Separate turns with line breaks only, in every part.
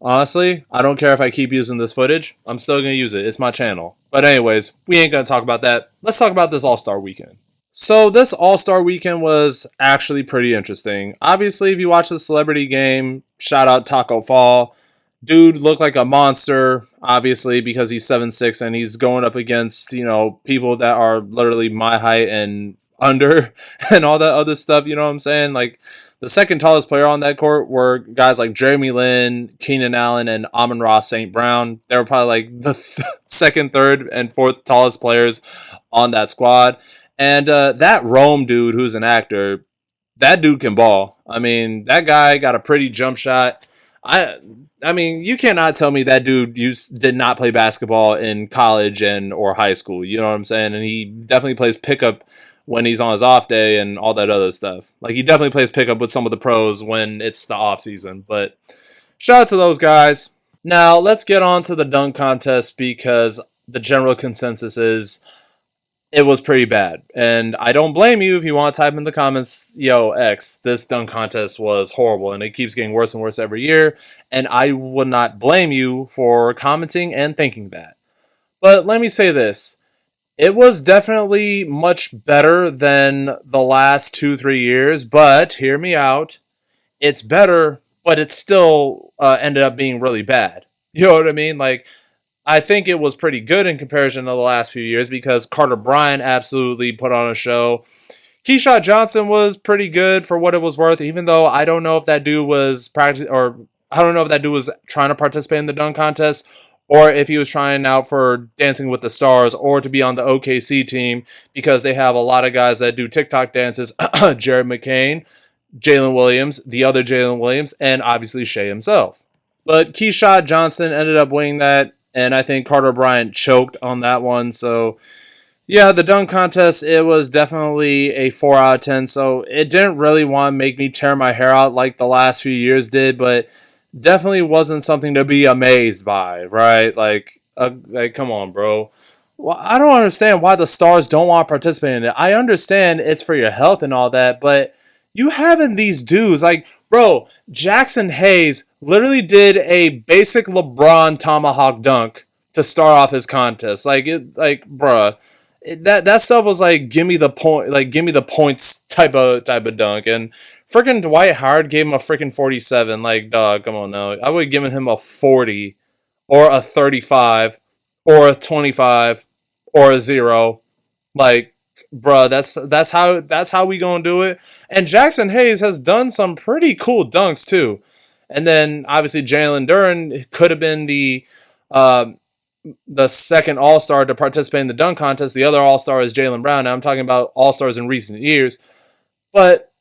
Honestly, I don't care if I keep using this footage. I'm still going to use it. It's my channel. But anyways, we ain't going to talk about that. Let's talk about this All-Star weekend. So this All-Star weekend was actually pretty interesting. Obviously, if you watch the celebrity game, shout out Taco Fall. Dude looked like a monster, obviously, because he's 7'6" and he's going up against, people that are literally my height and under and all that other stuff, you know what I'm saying? Like, the second tallest player on that court were guys like Jeremy Lin, Keenan Allen, and Amon-Ra St. Brown. They were probably like the second, third, and fourth tallest players on that squad. And that Rome dude, who's an actor, that dude can ball. I mean, that guy got a pretty jump shot. I mean, you cannot tell me that dude did not play basketball in college and or high school. You know what I'm saying? And he definitely plays pickup when he's on his off day and all that other stuff. Like, he definitely plays pickup with some of the pros when it's the off season. But shout out to those guys. Now, let's get on to the dunk contest because the general consensus is it was pretty bad. And I don't blame you if you want to type in the comments, yo, X, this dunk contest was horrible and it keeps getting worse and worse every year. And I would not blame you for commenting and thinking that. But let me say this. It was definitely much better than the last 2-3 years, but hear me out. It's better, but it still ended up being really bad. You know what I mean? Like, I think it was pretty good in comparison to the last few years because Carter Bryant absolutely put on a show. Keyshawn Johnson was pretty good for what it was worth, even though I don't know if that dude was I don't know if that dude was trying to participate in the dunk contest or if he was trying out for Dancing with the Stars or to be on the OKC team because they have a lot of guys that do TikTok dances. Jared McCain, Jalen Williams, the other Jalen Williams, and obviously Shea himself. But Keyshawn Johnson ended up winning that, and I think Carter Bryant choked on that one. So, yeah, the dunk contest, it was definitely a 4 out of 10. So, it didn't really want to make me tear my hair out like the last few years did, but definitely wasn't something to be amazed by, right? Like come on, bro. Well, I don't understand why the Stars don't want to participate in it. I understand it's for your health and all that, but you having these dudes like, bro, Jackson Hayes literally did a basic LeBron tomahawk dunk to start off his contest. Bruh, that stuff was like, give me the point, like give me the points type of dunk. And freaking Dwight Howard gave him a freaking 47. Like, dog, come on now. I would have given him a 40 or a 35 or a 25 or a 0. Like, bruh, that's how we gonna do it. And Jackson Hayes has done some pretty cool dunks too. And then obviously Jalen Duren could have been the second All-Star to participate in the dunk contest. The other All-Star is Jaylen Brown. Now I'm talking about All-Stars in recent years. But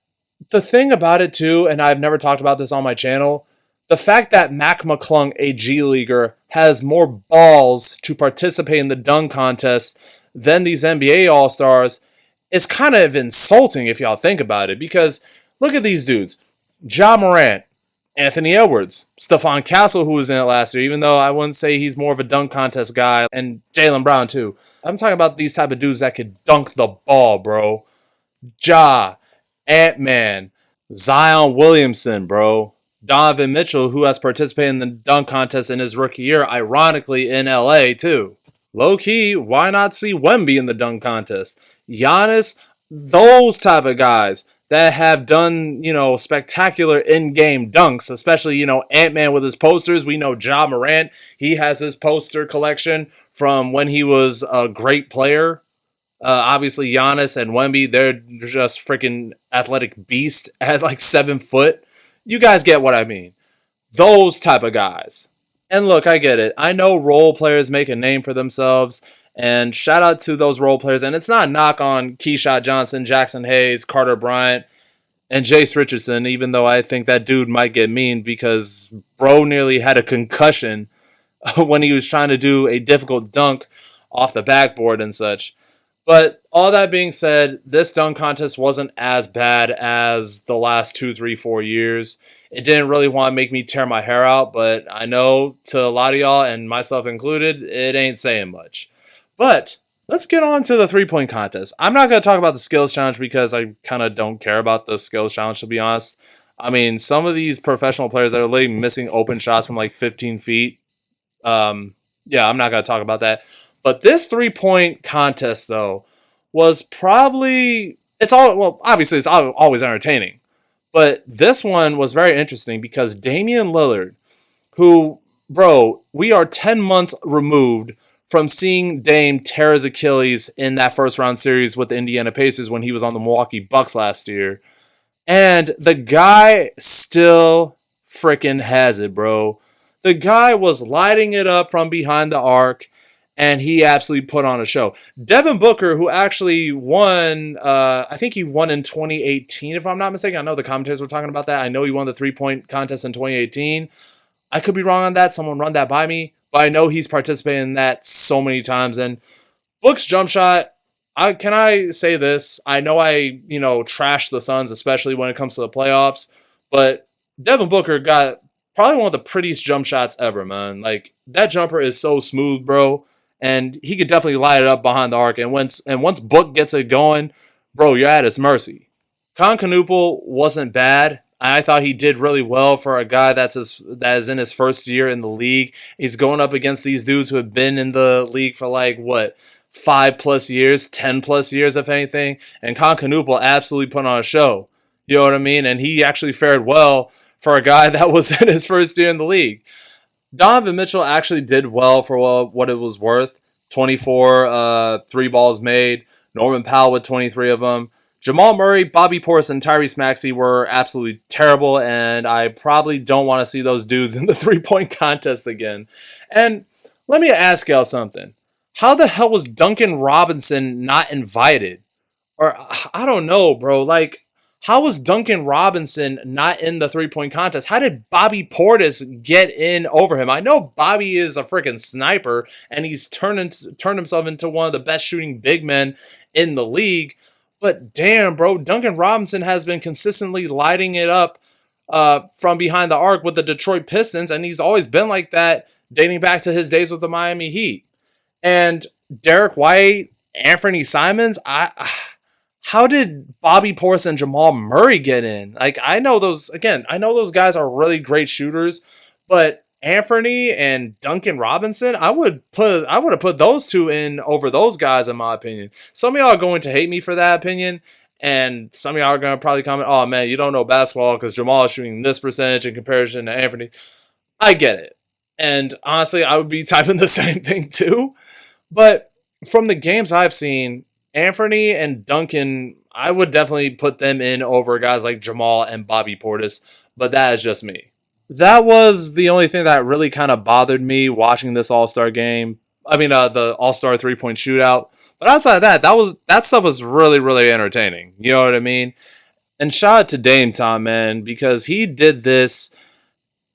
the thing about it too, and I've never talked about this on my channel, the fact that Mac McClung, a G Leaguer, has more balls to participate in the dunk contest than these NBA All-Stars, it's kind of insulting if y'all think about it. Because look at these dudes. Ja Morant, Anthony Edwards, Stephon Castle, who was in it last year, even though I wouldn't say he's more of a dunk contest guy, and Jaylen Brown too. I'm talking about these type of dudes that could dunk the ball, bro. Ja, Ant-Man, Zion Williamson, bro. Donovan Mitchell, who has participated in the dunk contest in his rookie year, ironically in LA too. Low key, why not see Wemby in the dunk contest? Giannis, those type of guys that have done, spectacular in-game dunks, especially, Ant-Man with his posters. We know Ja Morant, he has his poster collection from when he was a great player. Obviously, Giannis and Wemby, they're just freaking athletic beasts at like 7 foot. You guys get what I mean. Those type of guys. And look, I get it. I know role players make a name for themselves. And shout out to those role players. And it's not a knock on Keyshawn Johnson, Jackson Hayes, Carter Bryant, and Jace Richardson, even though I think that dude might get mean because bro nearly had a concussion when he was trying to do a difficult dunk off the backboard and such. But all that being said, this dunk contest wasn't as bad as the last 2, 3, 4 years. It didn't really want to make me tear my hair out, but I know to a lot of y'all, and myself included, it ain't saying much. But let's get on to the 3-point contest. I'm not going to talk about the skills challenge because I kind of don't care about the skills challenge, to be honest. I mean, some of these professional players that are literally missing open shots from like 15 feet. Yeah, I'm not going to talk about that. But this 3-point contest, though, was probably, it's all, well, obviously it's always entertaining. But this one was very interesting because Damian Lillard, who, bro, we are 10 months removed from seeing Dame tear his Achilles in that first round series with the Indiana Pacers when he was on the Milwaukee Bucks last year. And the guy still freaking has it, bro. The guy was lighting it up from behind the arc, and he absolutely put on a show. Devin Booker, who actually won, I think he won in 2018, if I'm not mistaken. I know the commentators were talking about that. I know he won the 3-point contest in 2018. I could be wrong on that. Someone run that by me. But I know he's participated in that so many times. And Book's jump shot, can I say this? I know I, trash the Suns, especially when it comes to the playoffs. But Devin Booker got probably one of the prettiest jump shots ever, man. Like, that jumper is so smooth, bro. And he could definitely light it up behind the arc. And once Book gets it going, bro, you're at his mercy. Concanoopel wasn't bad. I thought he did really well for a guy that is in his first year in the league. He's going up against these dudes who have been in the league for 5+ years, 10+ years, if anything. And Concanoopel absolutely put on a show. You know what I mean? And he actually fared well for a guy that was in his first year in the league. Donovan Mitchell actually did well for what it was worth. 24 3 balls made. Norman Powell with 23 of them. Jamal Murray, Bobby Portis, and Tyrese Maxey were absolutely terrible, and I probably don't want to see those dudes in the 3-point contest again. And let me ask y'all something. How the hell was Duncan Robinson not invited? Or, I don't know, bro. How was Duncan Robinson not in the 3-point contest? How did Bobby Portis get in over him? I know Bobby is a freaking sniper, and he's turned himself into one of the best shooting big men in the league. But damn, bro, Duncan Robinson has been consistently lighting it up from behind the arc with the Detroit Pistons, and he's always been like that dating back to his days with the Miami Heat. And Derek White, Anthony Simons, how did Bobby Portis and Jamal Murray get in? I know those guys are really great shooters, but Anthony and Duncan Robinson, I would have put those two in over those guys, in my opinion. Some of y'all are going to hate me for that opinion, and some of y'all are going to probably comment, oh man, you don't know basketball because Jamal is shooting this percentage in comparison to Anthony. I get it. And honestly, I would be typing the same thing too. But from the games I've seen, Anthony and Duncan, I would definitely put them in over guys like Jamal and Bobby Portis, but that is just me. That was the only thing that really kind of bothered me watching this All-Star game. The All-Star 3-point shootout. But outside of that stuff was really, really entertaining. You know what I mean? And shout out to Dame Time, man, because he did this.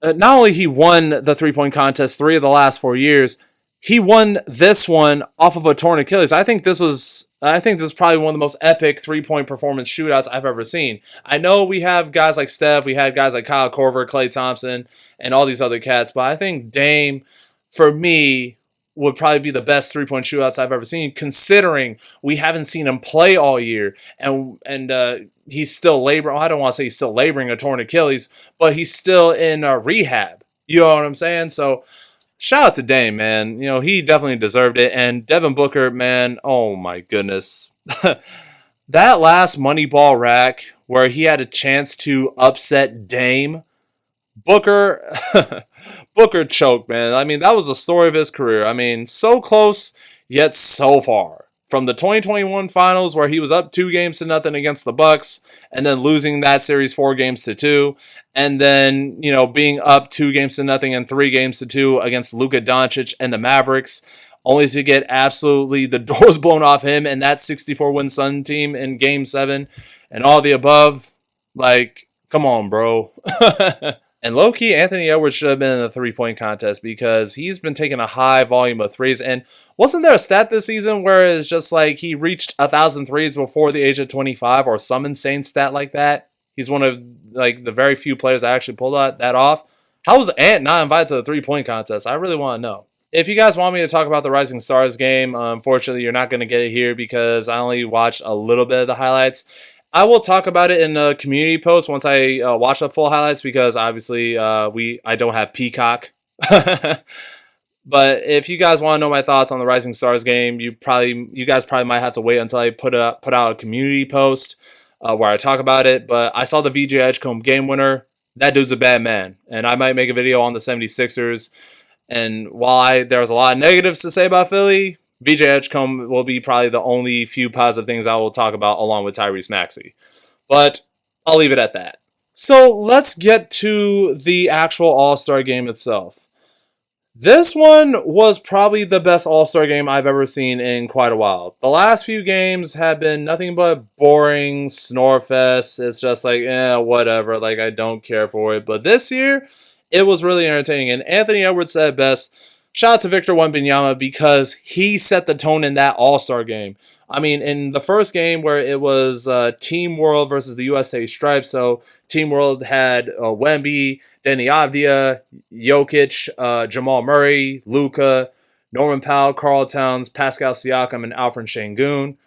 Not only he won the 3-point contest 3 of the last 4 years, he won this one off of a torn Achilles. I think this is probably one of the most epic 3-point performance shootouts I've ever seen. I know we have guys like Steph, we had guys like Kyle Korver, Klay Thompson, and all these other cats, but I think Dame, for me, would probably be the best 3-point shootouts I've ever seen, considering we haven't seen him play all year, and he's still laboring. I don't want to say he's still laboring a torn Achilles, but he's still in rehab. You know what I'm saying? So shout out to Dame, man. He definitely deserved it. And Devin Booker, man, oh my goodness. That last Moneyball rack where he had a chance to upset Dame, Booker choked, man. That was the story of his career. So close, yet so far. From the 2021 finals where he was up 2-0 against the Bucks, and then losing that series 4-2, and then, being up 2-0 and 3-2 against Luka Doncic and the Mavericks, only to get absolutely the doors blown off him and that 64-win Sun team in Game 7, and all the above. Come on, bro. And low-key, Anthony Edwards should have been in the 3-point contest because he's been taking a high volume of threes. And wasn't there a stat this season where it's just he reached 1,000 threes before the age of 25 or some insane stat like that? He's one of the very few players that actually pulled that off. How was Ant not invited to the 3-point contest? I really want to know. If you guys want me to talk about the Rising Stars game, unfortunately, you're not going to get it here because I only watched a little bit of the highlights. I will talk about it in a community post once I watch the full highlights because obviously I don't have Peacock. But if you guys want to know my thoughts on the Rising Stars game, you guys probably might have to wait until I put out a community post where I talk about it. But I saw the VJ Edgecombe game winner. That dude's a bad man, and I might make a video on the 76ers. And while there was a lot of negatives to say about Philly, VJ Edgecombe will be probably the only few positive things I will talk about along with Tyrese Maxey. But I'll leave it at that. So let's get to the actual All-Star game itself. This one was probably the best All-Star game I've ever seen in quite a while. The last few games have been nothing but boring snorefest. It's just like, whatever. Like, I don't care for it. But this year, it was really entertaining. And Anthony Edwards said it best. Shout out to Victor Wembanyama because he set the tone in that All-Star game. I mean, in the first game where it was Team World versus the USA Stripes, so Team World had Wemby, Denny Avdia, Jokic, Jamal Murray, Luka, Norman Powell, Karl Towns, Pascal Siakam, and Alfred Şengün.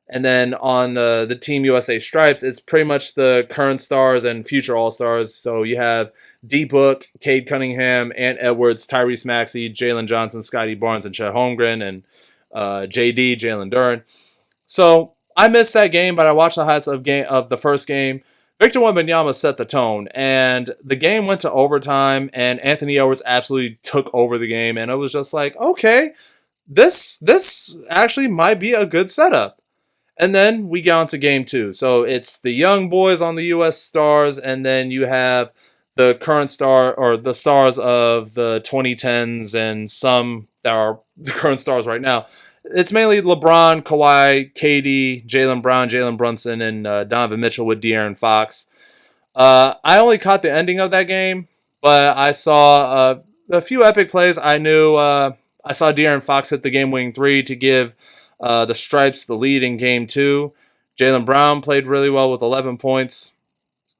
And then on the Team USA Stripes, it's pretty much the current stars and future All-Stars. So you have D-Book, Cade Cunningham, Ant Edwards, Tyrese Maxey, Jalen Johnson, Scotty Barnes, and Chet Holmgren, and JD, Jalen Duren. So I missed that game, but I watched the highlights of the first game. Victor Wembanyama set the tone, and the game went to overtime, and Anthony Edwards absolutely took over the game, and it was just like, okay, this actually might be a good setup. And then we get on to game two. So it's the young boys on the U.S. Stars, and then you have the current star or the stars of the 2010s and some that are the current stars right now. It's mainly LeBron, Kawhi, KD, Jaylen Brown, Jalen Brunson, and Donovan Mitchell with De'Aaron Fox. I only caught the ending of that game, but I saw a few epic plays. I knew I saw De'Aaron Fox hit the game-winning three to give the Stripes the lead in game two. Jaylen Brown played really well with 11 points.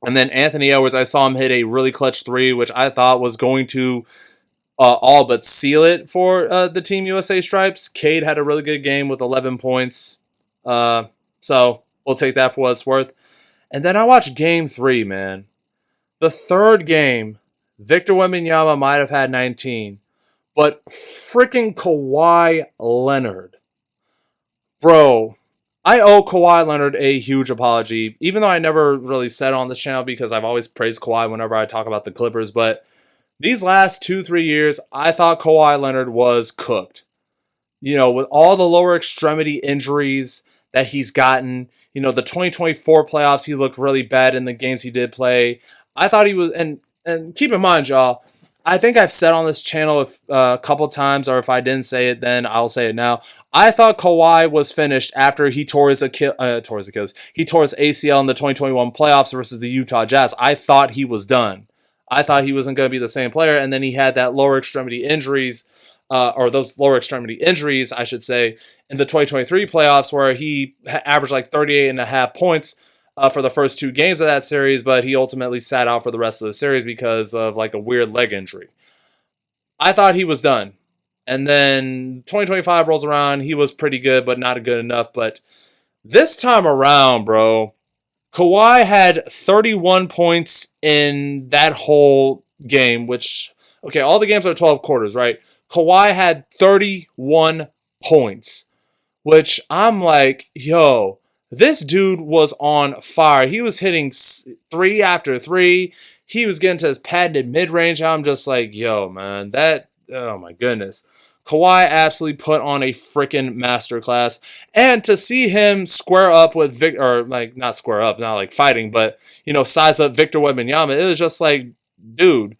And then Anthony Edwards, I saw him hit a really clutch three, which I thought was going to all but seal it for the Team USA Stripes. Cade had a really good game with 11 points. So we'll take that for what it's worth. And then I watched game three, man. The third game, Victor Wembanyama might have had 19. But freaking Kawhi Leonard. Bro, I owe Kawhi Leonard a huge apology, even though I never really said it on this channel because I've always praised Kawhi whenever I talk about the Clippers. But these last 2-3 years, I thought Kawhi Leonard was cooked. You know, with all the lower extremity injuries that he's gotten, you know, the 2024 playoffs, he looked really bad in the games he did play. I thought he was, and keep in mind, y'all, I think I've said on this channel a couple times, or if I didn't say it, then I'll say it now. I thought Kawhi was finished after he tore his Achilles. He tore his ACL in the 2021 playoffs versus the Utah Jazz. I thought he was done. I thought he wasn't going to be the same player, and then he had that lower extremity injuries, or those lower extremity injuries, I should say, in the 2023 playoffs where he averaged like 38.5 points for the first two games of that series, but he ultimately sat out for the rest of the series because of like a weird leg injury. I thought he was done. And then 2025 rolls around. He was pretty good, but not good enough. But this time around, bro, Kawhi had 31 points in that whole game, which, okay, all the games are 12 quarters, right? Kawhi had 31 points, which I'm like, yo, this dude was on fire. He was hitting three after three. He was getting to his patented mid-range. I'm just like, yo, man, oh my goodness. Kawhi absolutely put on a freaking masterclass. And to see him square up with Victor, or like not square up, not like fighting, but, you know, size up Victor Wembanyama, it was just like, dude,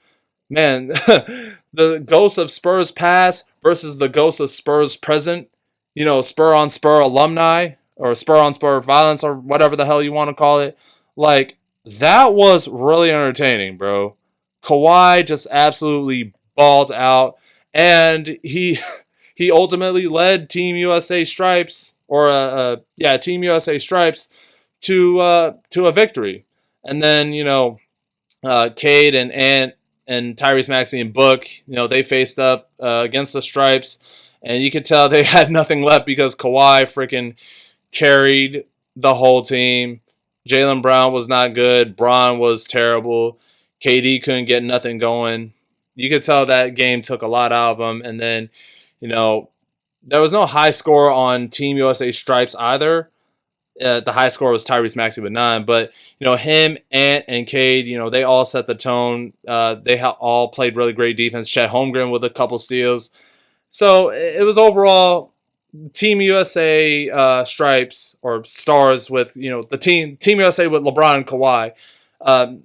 man, the ghost of Spurs past versus the ghost of Spurs present, you know, spur on spur alumni, or spur on spur violence, or whatever the hell you want to call it. Like, that was really entertaining, bro. Kawhi just absolutely balled out, and he ultimately led Team USA Stripes, or Team USA Stripes to a victory. And then, you know, Cade and Ant and Tyrese Maxey and Book, you know, they faced up against the Stripes, and you could tell they had nothing left because Kawhi freaking carried the whole team. Jaylen Brown was not good. Bron was terrible. KD couldn't get nothing going. You could tell that game took a lot out of him. And then, you know, there was no high score on Team USA stripes either. The high score was Tyrese Maxey with 9, but him, Ant, and Cade, they all set the tone. They all played really great defense. Chet Holmgren with a couple steals. So it was overall Team USA stripes or stars with the Team USA with LeBron and Kawhi.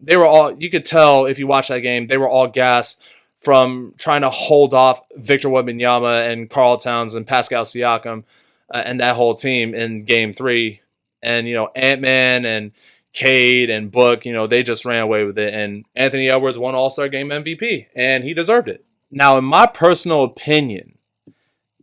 They were all, you could tell if you watch that game, they were all gassed from trying to hold off Victor Wembanyama and Karl Towns and Pascal Siakam and that whole team in Game 3. And, Ant-Man and Cade and Book, they just ran away with it. And Anthony Edwards won All-Star Game MVP, and he deserved it. Now, in my personal opinion,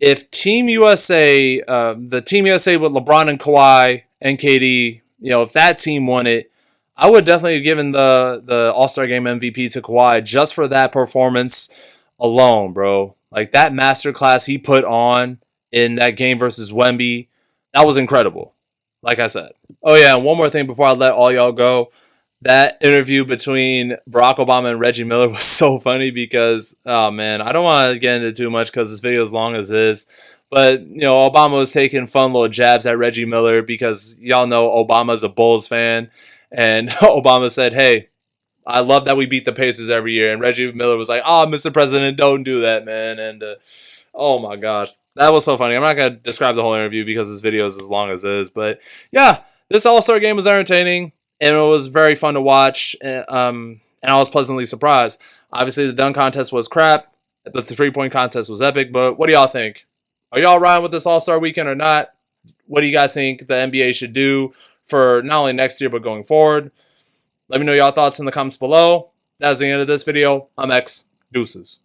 if Team USA, the Team USA with LeBron and Kawhi and KD, if that team won it, I would definitely have given the All-Star Game MVP to Kawhi just for that performance alone, bro. Like, that masterclass he put on in that game versus Wemby, that was incredible. Like I said. Oh, yeah, and one more thing before I let all y'all go. That interview between Barack Obama and Reggie Miller was so funny because, oh, man, I don't want to get into too much because this video is long as is. But, Obama was taking fun little jabs at Reggie Miller because y'all know Obama's a Bulls fan. And Obama said, hey, I love that we beat the Pacers every year. And Reggie Miller was like, oh, Mr. President, don't do that, man. And, oh, my gosh. That was so funny. I'm not going to describe the whole interview because this video is as long as it is. But, yeah, this All-Star game was entertaining. And it was very fun to watch. And I was pleasantly surprised. Obviously, the dunk contest was crap. The three-point contest was epic. But what do y'all think? Are y'all riding with this All-Star weekend or not? What do you guys think the NBA should do for not only next year but going forward? Let me know y'all thoughts in the comments below. That's the end of this video. I'm X. Deuces.